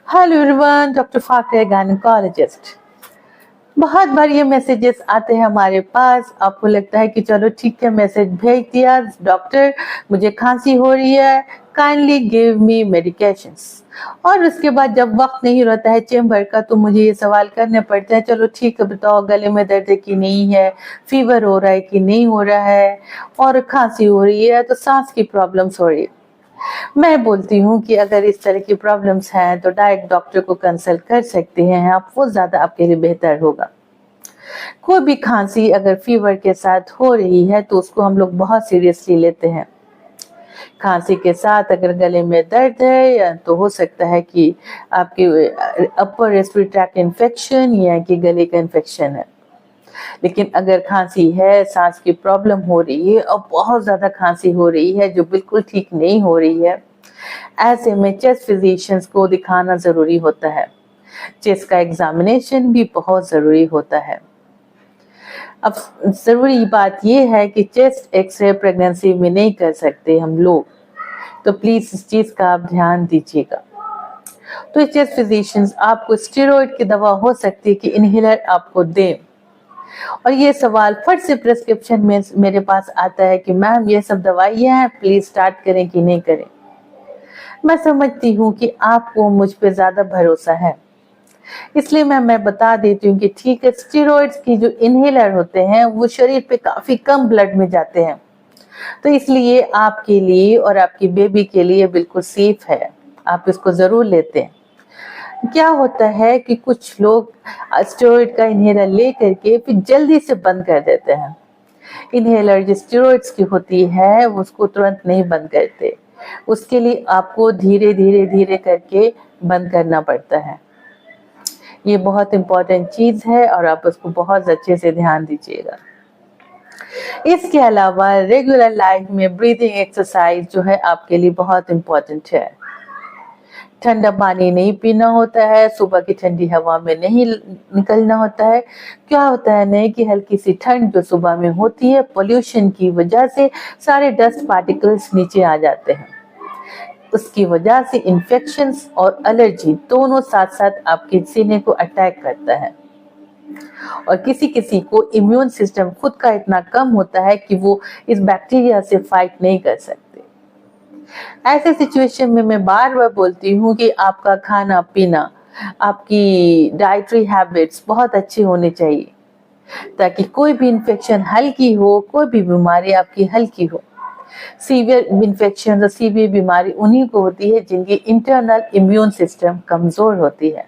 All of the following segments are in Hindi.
Hello everyone, doctor Fakhar gynaecologist. बहुत बार ये मैसेजेस आते हैं हमारे पास, आपको लगता है कि चलो ठीक है, मैसेज भेज दिया, डॉक्टर मुझे खांसी हो रही है, काइंडली गिव मी मेडिकेशंस। और उसके बाद जब वक्त नहीं रहता है चेम्बर का तो मुझे ये सवाल करने पड़ते हैं, चलो ठीक है बताओ, गले में दर्द है कि नहीं है, फीवर हो रहा है कि नहीं हो रहा है, और खांसी हो रही है तो सांस की प्रॉब्लम्स हो रही है। मैं बोलती हूँ कि अगर इस तरह की प्रॉब्लम्स हैं तो डायरेक्ट डॉक्टर को कंसल्ट कर सकते हैं आप, वो ज़्यादा आपके लिए बेहतर होगा। कोई भी खांसी अगर फीवर के साथ हो रही है तो उसको हम लोग बहुत सीरियसली लेते हैं। खांसी के साथ अगर गले में दर्द है या तो हो सकता है कि आपके अपर रेस्पिरेटरी ट्रैक्ट इन्फेक्शन या कि गले का इन्फेक्शन है। लेकिन अगर खांसी है, सांस की प्रॉब्लम हो रही है और बहुत ज़्यादा खांसी हो रही है जो बिल्कुल ठीक नहीं हो रही है, ऐसे में चेस्ट फिजिशियंस को दिखाना ज़रूरी होता है। चेस्ट का एग्जामिनेशन भी बहुत ज़रूरी होता है। अब ज़रूरी बात यह है कि चेस्ट एक्सरे प्रेगनेंसी में नहीं कर सकते हम लोग, तो प्लीज़ इस चीज़ का आप ध्यान दीजिएगा। तो चेस्ट फिजिशियंस आपको स्टेरॉइड की दवा हो सकती है कि इनहेलर आपको दें। और ये सवाल फट से प्रिस्क्रिप्शन में मेरे पास आता है कि मैम ये सब दवाइयाँ हैं, प्लीज स्टार्ट करें कि नहीं करें। मैं समझती हूँ कि आपको मुझ पे ज्यादा भरोसा है, इसलिए मैं बता देती हूँ कि ठीक है, स्टेरॉइड्स की जो इनहेलर होते हैं वो शरीर पे काफी कम ब्लड में जाते हैं, तो इसलिए आपके लिए और आपकी बेबी के लिए बिल्कुल सेफ है, आप इसको जरूर लेते हैं। क्या होता है कि कुछ लोग स्टेरॉइड का इनहेलर ले करके फिर जल्दी से बंद कर देते हैं। इनहेलर जो स्टेरॉइड्स की होती है उसको तुरंत नहीं बंद करते, उसके लिए आपको धीरे धीरे धीरे करके बंद करना पड़ता है। ये बहुत इंपॉर्टेंट चीज है और आप उसको बहुत अच्छे से ध्यान दीजिएगा। इसके अलावा रेगुलर लाइफ में ब्रीदिंग एक्सरसाइज जो है आपके लिए बहुत इंपॉर्टेंट है। ठंडा पानी नहीं पीना होता है, सुबह की ठंडी हवा में नहीं निकलना होता है। क्या होता है नहीं कि हल्की सी ठंड जो सुबह में होती है, पोल्यूशन की वजह से सारे डस्ट पार्टिकल्स नीचे आ जाते हैं, उसकी वजह से इन्फेक्शंस और एलर्जी दोनों साथ साथ आपके सीने को अटैक करता है। और किसी किसी को इम्यून सिस्टम खुद का इतना कम होता है कि वो इस बैक्टीरिया से फाइट नहीं कर सकते। ऐसे सिचुएशन में मैं बार बार बोलती हूँ कि आपका खाना पीना, आपकी डाइटरी हैबिट्स बहुत अच्छी होनी चाहिए, ताकि कोई भी इन्फेक्शन हल्की हो, कोई भी बीमारी आपकी हल्की हो। सीवियर इन्फेक्शन और सीवियर बीमारी उन्हीं को होती है जिनकी इंटरनल इम्यून सिस्टम कमजोर होती है।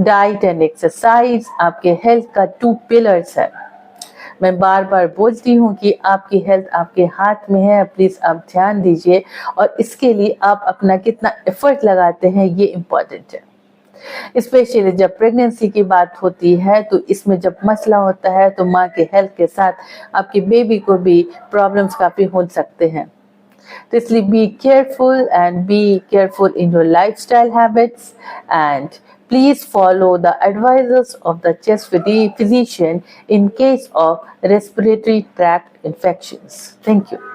डाइट एंड एक्सरसाइज आपके हेल्थ का 2 पिलर्स है। मैं बार बार बोलती हूँ कि आपकी हेल्थ आपके हाथ में है, प्लीज आप ध्यान दीजिए, और इसके लिए आप अपना कितना एफर्ट लगाते हैं ये इम्पोर्टेंट है। स्पेशली जब प्रेगनेंसी की बात होती है तो इसमें जब मसला होता है तो माँ के हेल्थ के साथ आपकी बेबी को भी प्रॉब्लम्स काफ़ी हो सकते हैं। तो इसलिए be careful in your lifestyle habits, and please follow the advices of the chest physician in case of respiratory tract infections. Thank you.